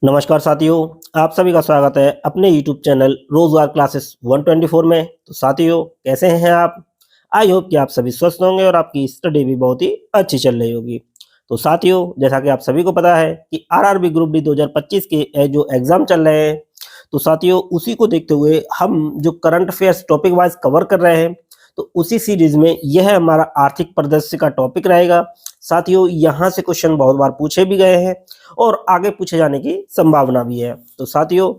नमस्कार साथियों, आप सभी का स्वागत है अपने यूट्यूब चैनल रोजगार क्लासेस 124 में। तो साथियों, कैसे हैं आप? आई होप कि आप सभी स्वस्थ होंगे और आपकी स्टडी भी बहुत ही अच्छी चल रही होगी। तो साथियों, जैसा कि आप सभी को पता है कि आरआरबी ग्रुप डी 2025 के जो एग्जाम चल रहे हैं, तो साथियों उसी को देखते हुए हम जो current affairs topic wise cover कर रहे हैं, तो उसी सीरीज में यह हमारा आर्थिक परिदृश्य का टॉपिक रहेगा। साथियों, यहाँ से क्वेश्चन बहुत बार पूछे भी गए हैं और आगे पूछे जाने की संभावना भी है। तो साथियों,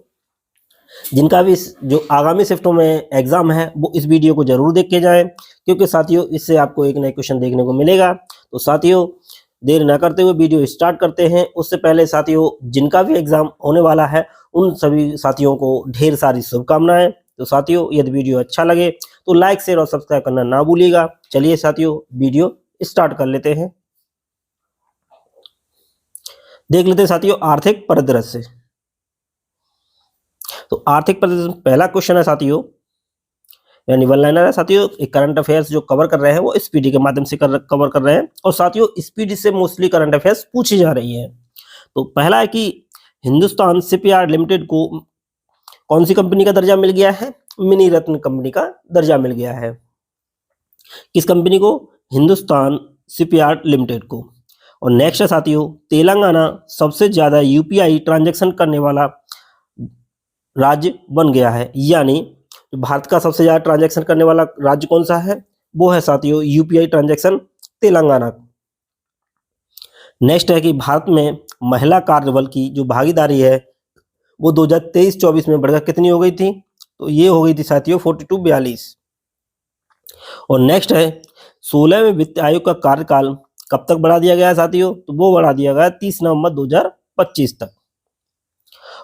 जिनका भी जो आगामी शिफ्टों में एग्जाम है वो इस वीडियो को जरूर देख के जाएं, क्योंकि साथियों इससे आपको एक नया क्वेश्चन देखने को मिलेगा। तो साथियों, देर न करते हुए वीडियो स्टार्ट करते हैं। उससे पहले साथियों, जिनका भी एग्जाम होने वाला है उन सभी साथियों को ढेर सारी शुभकामनाएं। तो साथियों, यदि वीडियो अच्छा लगे तो लाइक शेयर और सब्सक्राइब करना ना भूलिएगा। चलिए साथियों, वीडियो स्टार्ट कर लेते हैं। देख लेते हैं साथियों आर्थिक परिदृश्य। तो आर्थिक परिदृश्य पहला क्वेश्चन है साथियों, यानी वन लाइनर है साथियों। एक करंट अफेयर्स जो कवर कर रहे हैं वो स्पीडी के माध्यम से कवर कर रहे हैं, और साथियों स्पीडी से मोस्टली करंट अफेयर्स पूछी जा रही है। तो पहला है कि हिंदुस्तान शिपयार्ड लिमिटेड को कौन सी कंपनी का दर्जा मिल गया है? मिनी रत्न कंपनी का दर्जा मिल गया है। किस कंपनी को? हिंदुस्तान शिपयार्ड लिमिटेड को। और नेक्स्ट है साथियों, तेलंगाना सबसे ज्यादा यूपीआई ट्रांजैक्शन करने वाला राज्य बन गया है, यानी भारत का सबसे ज्यादा ट्रांजैक्शन करने वाला राज्य कौन सा है? वो है साथियों यूपीआई ट्रांजैक्शन तेलंगाना। नेक्स्ट है कि भारत में महिला कार्यबल की जो भागीदारी है वो 2023-24 में बढ़कर कितनी हो गई थी? तो ये हो गई थी साथियों 42-42। और नेक्स्ट है 16वें वित्त आयोग का कार्यकाल कब तक बढ़ा दिया गया है साथियों? तो वो बढ़ा दिया गया 30 नवंबर 2025 तक।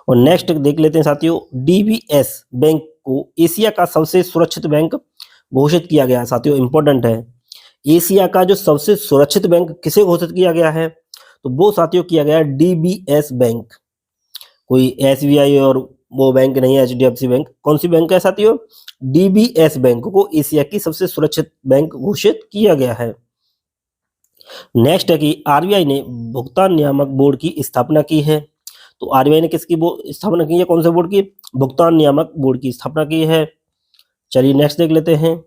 और नेक्स्ट देख लेते हैं साथियों, डीबीएस बैंक को एशिया का सबसे सुरक्षित बैंक घोषित किया गया है। साथियों इंपॉर्टेंट है, एशिया का जो सबसे सुरक्षित बैंक किसे घोषित किया गया है? तो वो साथियों किया गया डीबीएस बैंक। कोई एसबीआई और वो बैंक नहीं है, एचडीएफसी बैंक। कौन सी बैंक है साथियों? डीबीएस बैंक को एशिया की सबसे सुरक्षित बैंक घोषित किया गया है। नेक्स्ट है कि आरबीआई ने भुगतान नियामक बोर्ड की स्थापना की है। तो आरबीआई ने किसकी स्थापना की है? कौन से बोर्ड की? भुगतान नियामक बोर्ड की स्थापना की है। चलिए नेक्स्ट देख लेते हैं,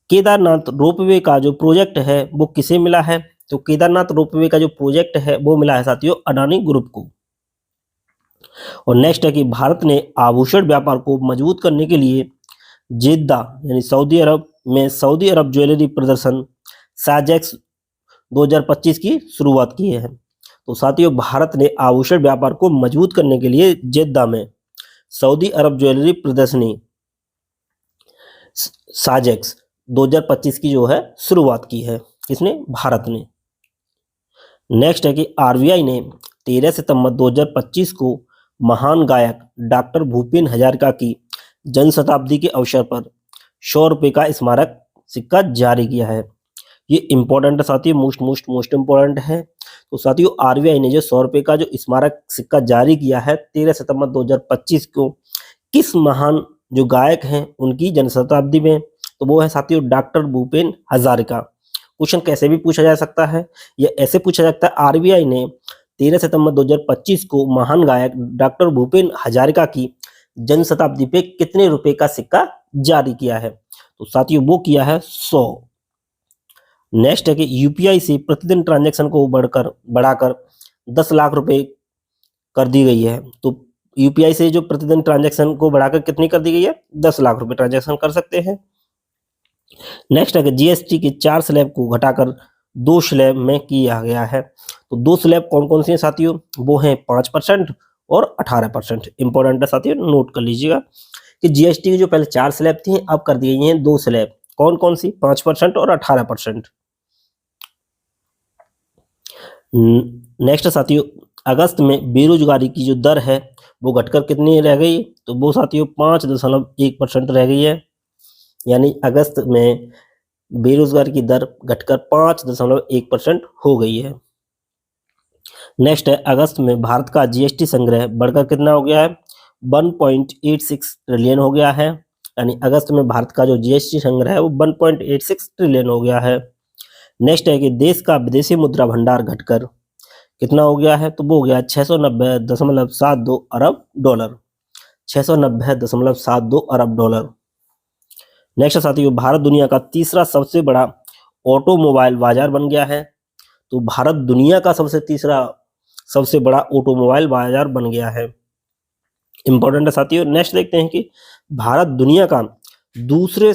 केदारनाथ रोपवे का जो प्रोजेक्ट है वो किसे मिला है? तो केदारनाथ रोपवे का जो प्रोजेक्ट है वो मिला है साथियों अडानी ग्रुप को। और नेक्स्ट है कि भारत ने आभूषण व्यापार को मजबूत करने के लिए जेद्दा यानी सऊदी अरब में सऊदी अरब ज्वेलरी प्रदर्शन साजेक्स 2025 की शुरुआत की है। तो साथियों, भारत ने आभूषण व्यापार को मजबूत करने के लिए जेद्दा में सऊदी अरब ज्वेलरी प्रदर्शनी साजेक्स 2025 की जो है शुरुआत की है। किसने? भारत ने। नेक्स्ट है कि आरबीआई ने 13 सितंबर 2025 को महान गायक डॉक्टर भूपेन हजारिका की जन्म शताब्दी के अवसर पर 100 रुपये का स्मारक सिक्का जारी किया है। ये इंपॉर्टेंट है साथियों, मोस्ट इंपॉर्टेंट है। तो साथियों, आरबीआई ने जो 100 रुपये का जो स्मारक सिक्का जारी किया है 13 सितंबर 2025 को किस महान जो गायक हैं उनकी जन्म शताब्दी में? तो वो है साथियों डॉक्टर भूपेन हजारिका। क्वेश्चन कैसे भी पूछा जा सकता है, या ऐसे पूछा जा सकता है, आरबीआई ने 13 सितंबर 2025 को महान गायक डॉक्टर भूपेन हजारिका की जन्म शताब्दी पे कितने रुपए का सिक्का जारी किया है? तो साथियों वो किया है 100। नेक्स्ट है कि यूपीआई से प्रतिदिन ट्रांजैक्शन को बढ़ाकर 10 लाख रुपए कर दी गई है। तो यूपीआई से जो प्रतिदिन ट्रांजैक्शन को बढ़ाकर कितनी कर दी गई है? 10 लाख रुपए ट्रांजैक्शन कर सकते हैं। नेक्स्ट है कि जीएसटी के 4 स्लैब को घटाकर 2 स्लैब में किया गया है। तो 2 स्लैब कौन कौन सी हैं साथियों? वो हैं 5% और 18%। इंपॉर्टेंट है साथियों, नोट कर लीजिएगा कि जीएसटी की जो पहले 4 स्लैब थी अब कर दी गई हैं 2 स्लैब। कौन कौन सी? 5% और 18%। नेक्स्ट साथियों, अगस्त में बेरोजगारी की जो दर है वो घटकर कितनी रह गई? तो वो साथियों 5.1% रह गई है, यानी अगस्त में बेरोजगारी की दर घटकर 5.1% हो गई है। नेक्स्ट है, अगस्त में भारत का जीएसटी संग्रह बढ़कर कितना हो गया है? 1.86 ट्रिलियन हो गया है, यानी अगस्त में भारत का जो जीएसटी संग्रह है वो 1.86 ट्रिलियन हो गया है। नेक्स्ट है कि देश का विदेशी मुद्रा भंडार घटकर कितना हो गया है, तो वो हो गया 690.72 अरब डॉलर। 690.72 अरब डॉलर। नेक्स्ट साथियों, भारत दुनिया का तीसरा सबसे बड़ा ऑटोमोबाइल बाजार बन गया है। तो भारत दुनिया का तीसरा सबसे बड़ा ऑटोमोबाइल बाजार बन गया है। इंपॉर्टेंट है साथियों। नेक्स्ट देखते हैं कि भारत दुनिया का दूसरा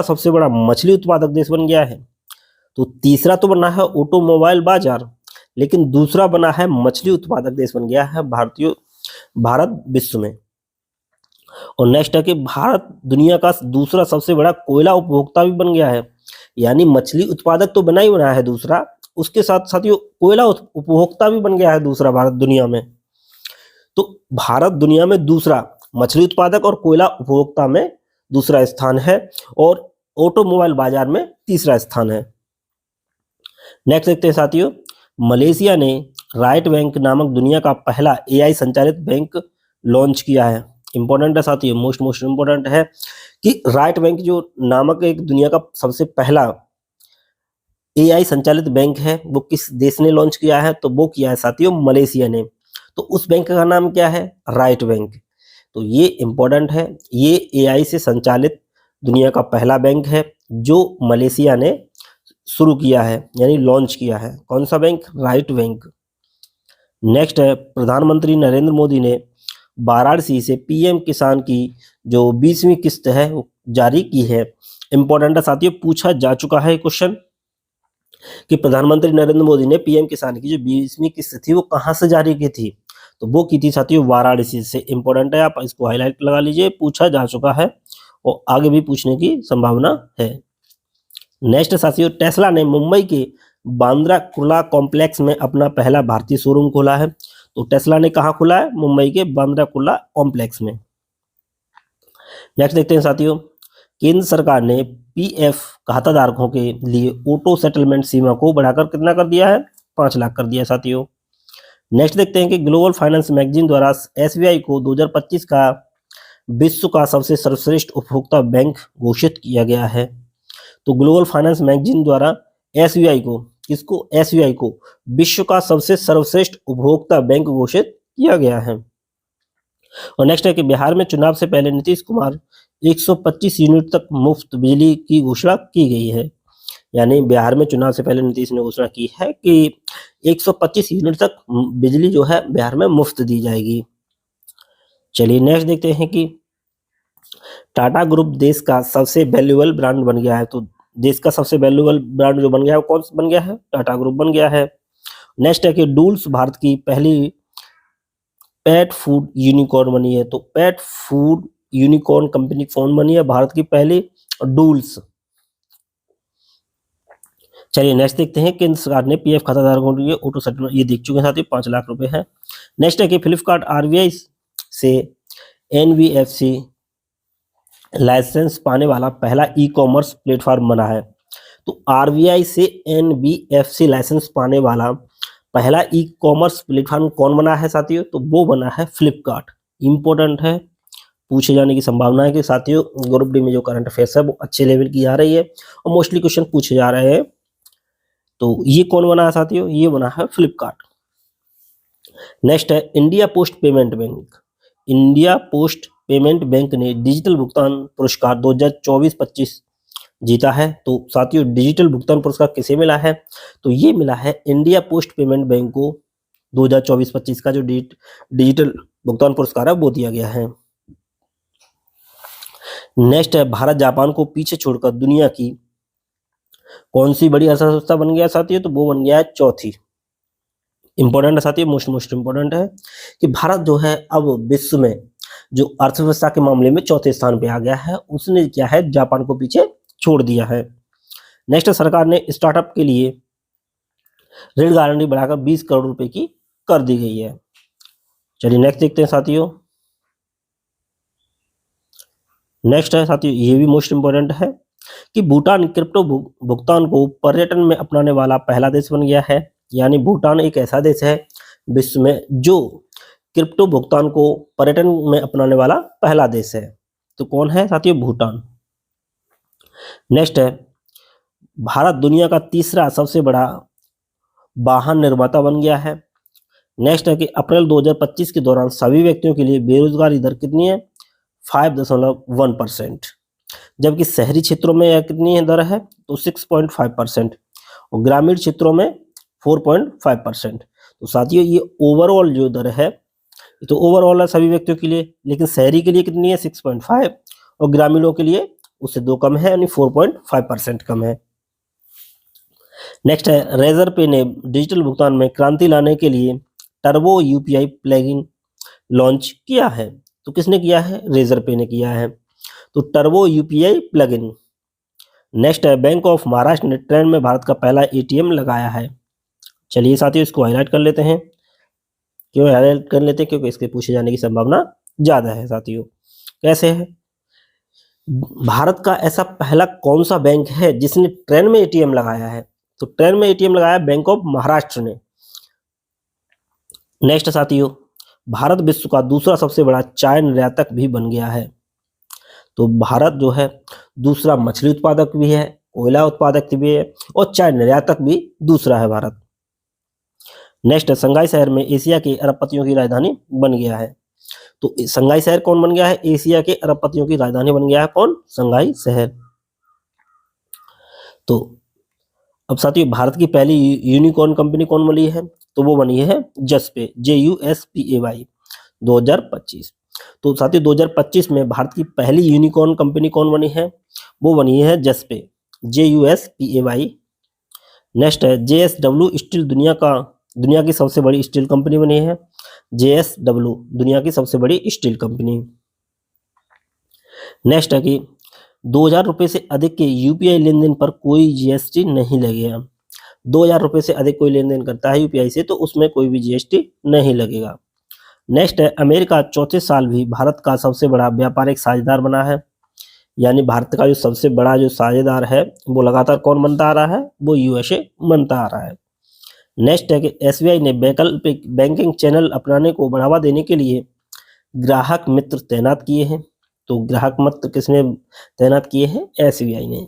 सबसे बड़ा मछली उत्पादक देश बन गया है। तो तीसरा तो बना है ऑटोमोबाइल बाजार, लेकिन दूसरा बना है मछली उत्पादक देश बन गया है भारत विश्व में। और नेक्स्ट है कि भारत दुनिया का दूसरा सबसे बड़ा कोयला उपभोक्ता भी बन गया है। यानी मछली उत्पादक तो बना ही बना है दूसरा, उसके साथ साथियों कोयला उपभोक्ता भी बन गया है दूसरा भारत दुनिया में। तो भारत दुनिया में दूसरा मछली उत्पादक और कोयला उपभोक्ता में दूसरा स्थान है, और ऑटोमोबाइल बाजार में तीसरा स्थान है। नेक्स्ट देखते हैं साथियों, मलेशिया ने राइट बैंक नामक दुनिया का पहला एआई संचालित बैंक लॉन्च किया है। इंपॉर्टेंट है साथियों, मोस्ट इंपॉर्टेंट है कि राइट बैंक जो नामक एक दुनिया का सबसे पहला एआई संचालित बैंक है, वो किस देश ने लॉन्च किया है, तो वो किया है साथियों मलेशिया ने। तो उस बैंक का नाम क्या है, राइट बैंक। तो ये इंपॉर्टेंट है, ये एआई से संचालित दुनिया का पहला बैंक है जो मलेशिया ने शुरू किया है, यानी लॉन्च किया है। कौन सा बैंक, राइट बैंक। नेक्स्ट है, प्रधानमंत्री नरेंद्र मोदी ने वाराणसी से पीएम किसान की जो 20वीं किस्त है वो जारी की है। इंपॉर्टेंट है साथियों, पूछा जा चुका है क्वेश्चन कि प्रधानमंत्री नरेंद्र मोदी ने पीएम किसान की जो 20वीं किस्त थी वो कहां से जारी की थी, तो वो की थी साथियों वाराणसी से। इंपॉर्टेंट है, आप इसको हाईलाइट लगा लीजिए, पूछा जा चुका है और आगे भी पूछने की संभावना है। नेक्स्ट साथियों, टेस्ला ने मुंबई के बांद्रा कुर्ला कॉम्प्लेक्स में अपना पहला भारतीय शोरूम खोला है। तो टेस्ला ने कहा खोला है, मुंबई के बांद्रा कुर्ला कॉम्प्लेक्स में। नेक्स्ट देखते हैं साथियों, केंद्र सरकार ने पीएफ खाताधारकों के लिए ऑटो सेटलमेंट सीमा को बढ़ाकर कितना कर दिया है, 5 लाख कर दिया है साथियों। नेक्स्ट देखते हैं कि ग्लोबल फाइनेंस मैगजीन द्वारा एसबीआई को 2025 का विश्व का सबसे सर्वश्रेष्ठ उपभोक्ता बैंक घोषित किया गया है। तो ग्लोबल फाइनेंस मैगजीन द्वारा एसबीआई को विश्व का सबसे सर्वश्रेष्ठ उपभोक्ता बैंक घोषित किया गया है। और नेक्स्ट है कि बिहार में चुनाव से पहले नीतीश कुमार 125 यूनिट तक मुफ्त बिजली की घोषणा की गई है। यानी बिहार में चुनाव से पहले नीतीश ने घोषणा की है कि 125 यूनिट तक बिजली जो है बिहार में मुफ्त दी जाएगी। चलिए नेक्स्ट देखते हैं कि टाटा ग्रुप देश का सबसे वैल्यूएबल ब्रांड बन गया है। तो देश का सबसे वैल्यूएबल ब्रांड जो बन गया है वो कौन सा बन गया है, टाटा ग्रुप बन गया है। नेक्स्ट है कि डूल्स भारत की पहली पेट फूड यूनिकॉर्न बनी है। तो पेट फूड यूनिकॉर्न कंपनी कौन बनी है, भारत की पहली डूल्स। चलिए नेक्स्ट देखते हैं, केंद्र सरकार ने पीएफ खाताधारकों के लिए ऑटो सेटलमेंट, ये देख चुके हैं साथ ही 5 लाख रुपए है। नेक्स्ट है कि फ्लिपकार्ट आरबीआई से एनबीएफसी लाइसेंस पाने वाला पहला ई कॉमर्स प्लेटफॉर्म बना है। तो आरबीआई से एनबीएफसी लाइसेंस पाने वाला पहला ई कॉमर्स प्लेटफॉर्म कौन बना है साथियों, तो वो बना है फ्लिपकार्ट। इंपॉर्टेंट है, पूछे जाने की संभावना है कि साथियों ग्रुप डी में जो करंट अफेयर्स है वो अच्छे लेवल की आ रही है और मोस्टली क्वेश्चन पूछे जा रहे हैं। तो ये कौन बना है साथियों, ये बना है फ्लिपकार्ट। नेक्स्ट है India post payment bank. India post payment bank ने डिजिटल भुगतान पुरस्कार 2024-25 जीता है। तो साथियों डिजिटल भुगतान पुरस्कार किसे मिला है, तो ये मिला है इंडिया पोस्ट पेमेंट बैंक को। 2024-25 का जो डिजिटल भुगतान पुरस्कार है वो दिया गया है। नेक्स्ट है, भारत जापान को पीछे छोड़कर दुनिया की कौन सी बड़ी अर्थव्यवस्था बन गया साथियों, तो वो बन गया है चौथी। इंपॉर्टेंट है साथियों, मोस्ट इंपॉर्टेंट है कि भारत जो है अब विश्व में जो अर्थव्यवस्था के मामले में चौथे स्थान पे आ गया है। उसने क्या है, जापान को पीछे छोड़ दिया है। नेक्स्ट, सरकार ने स्टार्टअप के लिए ऋण गारंटी बढ़ाकर 20 करोड़ रुपए की कर दी गई है। चलिए नेक्स्ट देखते हैं साथियों। नेक्स्ट है साथियों, ये भी मोस्ट इंपॉर्टेंट है कि भूटान क्रिप्टो भुगतान को पर्यटन में अपनाने वाला पहला देश बन गया है। यानी भूटान एक ऐसा देश है विश्व में जो क्रिप्टो भुगतान को पर्यटन में अपनाने वाला पहला देश है। तो कौन है साथियों, भूटान। नेक्स्ट है, भारत दुनिया का तीसरा सबसे बड़ा वाहन निर्माता बन गया है। नेक्स्ट है कि अप्रैल 2025 के दौरान सभी व्यक्तियों के लिए बेरोजगारी दर कितनी है? 5.1%। जबकि शहरी क्षेत्रों में यह कितनी है दर है? तो 6.5% और ग्रामीण क्षेत्रों में 4.5%। तो साथियों ये ओवरऑल जो दर है तो ओवरऑल है सभी व्यक्तियों के लिए, लेकिन शहरी के लिए कितनी है? 6.5 और ग्रामीणों के लिए उससे 2 कम है, यानी 4.5% कम है। नेक्स्ट है रेजर पे ने डिजिटल भुगतान में क्रांति लाने के लिए टर्बो यूपीआई प्लगइन लॉन्च किया है। तो किसने किया है? रेजर पे ने किया है। तो टर्बो यूपीआई प्लगइन। नेक्स्ट है बैंक ऑफ महाराष्ट्र ने ट्रेंड में भारत का पहला एटीएम लगाया है। चलिए साथियों इसको हाईलाइट कर लेते हैं। क्यों हाईलाइट कर लेते हैं? क्योंकि इसके पूछे जाने की संभावना ज्यादा है साथियों। कैसे है? भारत का ऐसा पहला कौन सा बैंक है जिसने ट्रेन में एटीएम लगाया है? तो ट्रेन में एटीएम लगाया बैंक ऑफ महाराष्ट्र ने। नेक्स्ट साथियों, भारत विश्व का दूसरा सबसे बड़ा चाय निर्यातक भी बन गया है। तो भारत जो है दूसरा मछली उत्पादक भी है, कोयला उत्पादक भी है और चाय निर्यातक भी दूसरा है भारत। नेक्स्ट संघाई शहर में एशिया के अरबपतियों की राजधानी बन गया है। तो संघाई शहर कौन बन गया है? एशिया के अरबपतियों की राजधानी बन गया है। कौन? संघाई शहर। तो अब साथियों भारत की पहली यूनिकॉर्न कंपनी कौन बनी है? तो वो बनी है जस्पे, JUSPAY 2025। तो साथियों 2025 में भारत की पहली यूनिकॉर्न कंपनी कौन बनी है? वो बनी है जस्पे, JUSPAY। नेक्स्ट है JSW स्टील दुनिया की सबसे बड़ी स्टील कंपनी बनी है। JSW दुनिया की सबसे बड़ी स्टील कंपनी। नेक्स्ट है कि 2000 रुपये से अधिक के यूपीआई लेन देन पर कोई जीएसटी नहीं लगेगा। 2000 रुपये से अधिक कोई लेन देन करता है यूपीआई से तो उसमें कोई भी जीएसटी नहीं लगेगा। नेक्स्ट है अमेरिका चौथे साल भी भारत का सबसे बड़ा व्यापारिक साझेदार बना है। यानी भारत का जो सबसे बड़ा जो साझेदार है वो लगातार कौन बनता आ रहा है? वो यूएसए बनता आ रहा है। नेक्स्ट है कि एसबीआई ने वैकल्पिक बैंकिंग चैनल अपनाने को बढ़ावा देने के लिए ग्राहक मित्र तैनात किए हैं। तो ग्राहक मित्र किसने तैनात किए हैं? एसबीआई ने।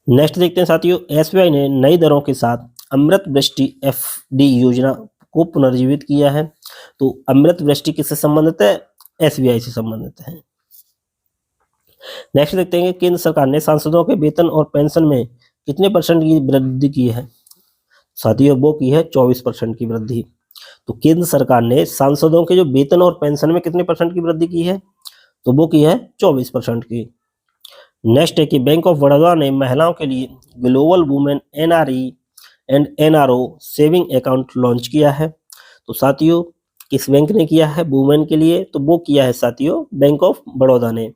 नेक्स्ट देखते हैं साथियों, एसबीआई ने नई दरों के साथ अमृत वृष्टि एफडी योजना को पुनर्जीवित किया है। तो अमृत वृष्टि किससे संबंधित है? एसबीआई से संबंधित है। नेक्स्ट देखते हैं कि केंद्र सरकार ने सांसदों के वेतन और पेंशन में कितने % की वृद्धि की है? साथियों वो की है 24% की वृद्धि। तो केंद्र सरकार ने सांसदों के जो वेतन और पेंशन में कितने % की वृद्धि की है? तो वो की है 24% की। नेक्स्ट है कि बैंक ऑफ बड़ौदा ने महिलाओं के लिए global women NRE and NRO saving account launch किया है। तो साथियों किस बैंक ने किया है वुमेन के लिए? तो वो किया है साथियों बैंक ऑफ बड़ौदा ने।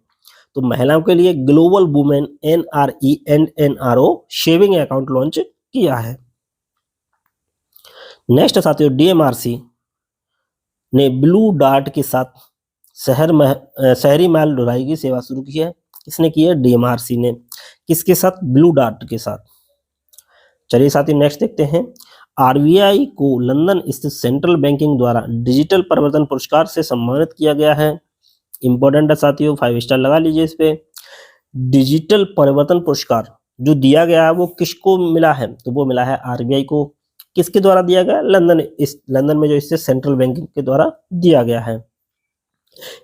तो महिलाओं के लिए global women NRE and NRO saving account launch किया है। नेक्स्ट साथियों DMRC ने ब्लू डार्ट के साथ शहरी माल ढुलाई की सेवा शुरू की है। किसने की है? DMRC ने। किसके साथ? ब्लू डार्ट के साथ। चलिए साथियों नेक्स्ट देखते हैं, RBI को लंदन स्थित सेंट्रल बैंकिंग द्वारा डिजिटल परिवर्तन पुरस्कार से सम्मानित किया गया है। इंपॉर्टेंट है साथियों, 5 स्टार लगा लीजिए इस पे। डिजिटल परिवर्तन पुरस्कार जो दिया गया है वो किसको मिला है? तो वो मिला है RBI को। किसके द्वारा दिया गया? लंदन में जो इससे सेंट्रल बैंकिंग के द्वारा दिया गया है।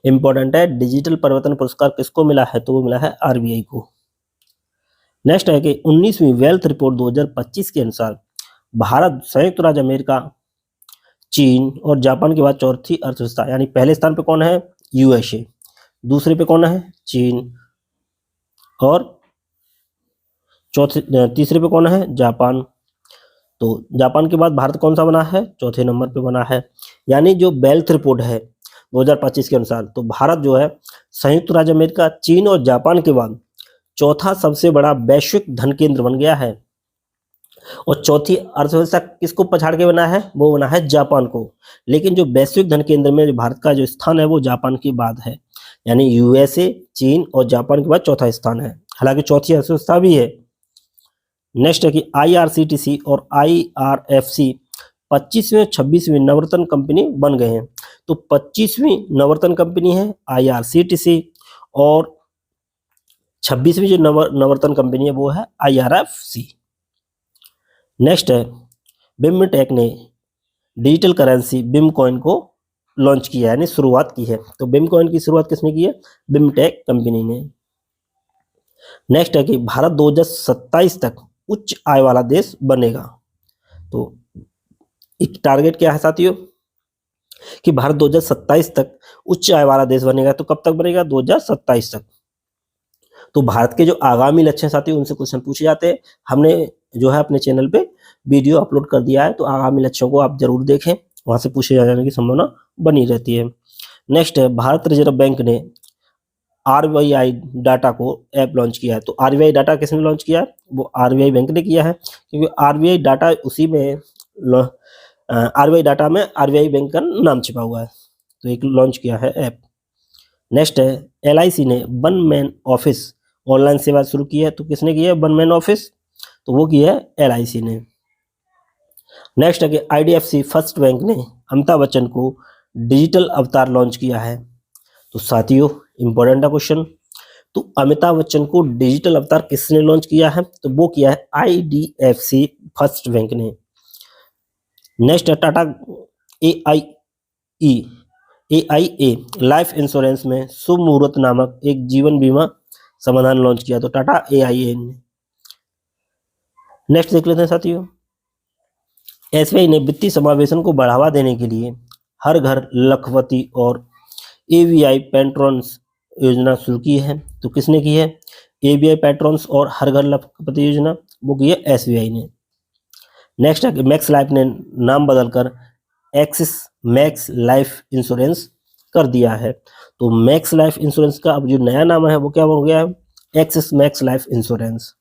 इंपॉर्टेंट है, डिजिटल परिवर्तन पुरस्कार किसको मिला है? तो वो मिला है RBI को। नेक्स्ट है कि 19वीं वेल्थ रिपोर्ट 2025 के अनुसार भारत संयुक्त राज्य अमेरिका, चीन और जापान के बाद चौथी अर्थव्यवस्था, यानी पहले स्थान पे कौन है? यूएसए, दूसरे पे कौन है? चीन और तीसरे पे कौन है? जापान। तो जापान के बाद भारत कौन सा बना है? चौथे नंबर पे बना है। यानी जो वेल्थ रिपोर्ट है 2025 के अनुसार तो भारत जो है संयुक्त राज्य अमेरिका, चीन और जापान के बाद चौथा सबसे बड़ा वैश्विक धन केंद्र बन गया है। और चौथी अर्थव्यवस्था किसको पछाड़ के बना है? वो बना है जापान को। लेकिन जो वैश्विक धन केंद्र में जो भारत का जो स्थान है वो जापान के बाद है। यानी यूएसए, चीन और जापान के बाद चौथा स्थान है। हालांकि चौथी अर्थव्यवस्था भी है। नेक्स्ट है कि IRCTC और IRFC 25वीं और 26वीं नवरत्न कंपनी बन गए हैं। तो 25वीं नवरत्न कंपनी है IRCTC और 26वीं जो नवरत्न कंपनी है वो है IRFC। नेक्स्ट है बिमटेक ने डिजिटल करेंसी बिम कॉइन को लॉन्च किया है, यानी शुरुआत की है। तो बिम कॉइन की शुरुआत किसने की है? बिमटेक कंपनी ने। नेक्स्ट है कि भारत 2027 तक उच्च आय वाला देश बनेगा। तो एक टारगेट क्या है साथियों कि भारत 2027 तक उच्च आय वाला देश बनेगा। तो कब तक बनेगा? 2027 तक। तो भारत के जो आगामी लक्ष्य हैं साथियों उनसे क्वेश्चन पूछे जाते हैं। हमने जो है अपने चैनल पे वीडियो अपलोड कर दिया है, तो आगामी लक्ष्यों को आप जरूर देखें, वहां से पूछे जाने की संभावना बनी रहती है। नेक्स्ट है भारत रिजर्व बैंक ने आरबीआई डाटा को ऐप लॉन्च किया है। तो आरबीआई डाटा किसने लॉन्च किया है? वो आरबीआई बैंक ने किया है, क्योंकि आरबीआई डाटा उसी में आरबीआई डाटा में आरबीआई बैंक का नाम छिपा हुआ है, तो एक लॉन्च किया है ऐप। नेक्स्ट है एलआईसी ने वन मैन ऑफिस ऑनलाइन सेवा शुरू की है। तो किसने की है वन मैन ऑफिस? तो वो की है एलआईसी ने। नेक्स्ट है कि आईडीएफसी फर्स्ट बैंक ने अमिताभ बच्चन को डिजिटल अवतार लॉन्च किया है। तो साथियों इंपॉर्टेंट है क्वेश्चन। तो अमिताभ बच्चन को डिजिटल अवतार किसने लॉन्च किया है? तो वो किया है आईडीएफसी फर्स्ट बैंक ने। नेक्स्ट है टाटा एआईए लाइफ इंश्योरेंस में शुभ मुहूर्त नामक एक जीवन बीमा समाधान लॉन्च किया। तो टाटा एआईए ने। नेक्स्ट देख लेते हैं साथियों, एसबीआई ने वित्तीय समावेशन को बढ़ावा देने के लिए हर घर लखपति और एवीआई पैट्रॉन्स योजना शुरू की है। तो किसने की है? एवीआई पैट्रॉन्स और हर घर लखपति योजना, वो की है एसबीआई ने। नेक्स्ट है कि मैक्स लाइफ ने नाम बदलकर एक्सिस मैक्स लाइफ इंश्योरेंस कर दिया है। तो मैक्स लाइफ इंश्योरेंस का अब जो नया नाम है वो क्या हो गया है? Axis max life insurance.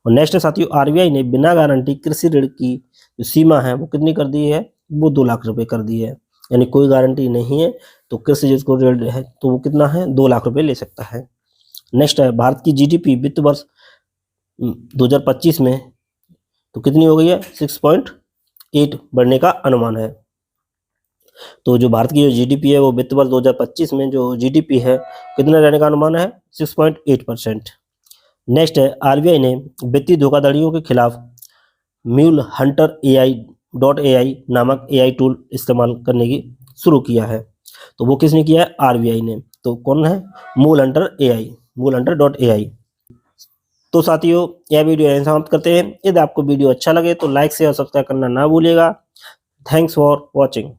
और नेक्स्ट है साथियों आरबीआई ने बिना गारंटी कृषि ऋण की जो सीमा है वो कितनी कर दी है? वो 2 लाख रुपए कर दी है, यानी कोई गारंटी नहीं है तो कृषि जिसको ऋण है तो वो कितना है? 2 लाख रुपए ले सकता है। नेक्स्ट है भारत की जीडीपी वित्त वर्ष 2025 में तो कितनी हो गई है? 6.8 बढ़ने का अनुमान है। तो जो भारत की जो जीडीपी है वो वित्त वर्ष 2025 में जो जीडीपी है कितना रहने का अनुमान है? 6.8%। नेक्स्ट है आरबीआई ने वित्तीय धोखाधड़ियों के खिलाफ म्यूल हंटर AI नामक AI टूल इस्तेमाल करने की शुरू किया है। तो वो किसने किया है? आरबीआई ने। तो कौन है? मूल हंटर AI। तो साथियों यह वीडियो यहीं समाप्त करते हैं। यदि आपको वीडियो अच्छा लगे तो लाइक शेयर और सब्सक्राइब करना ना भूलिएगा। Thanks for watching.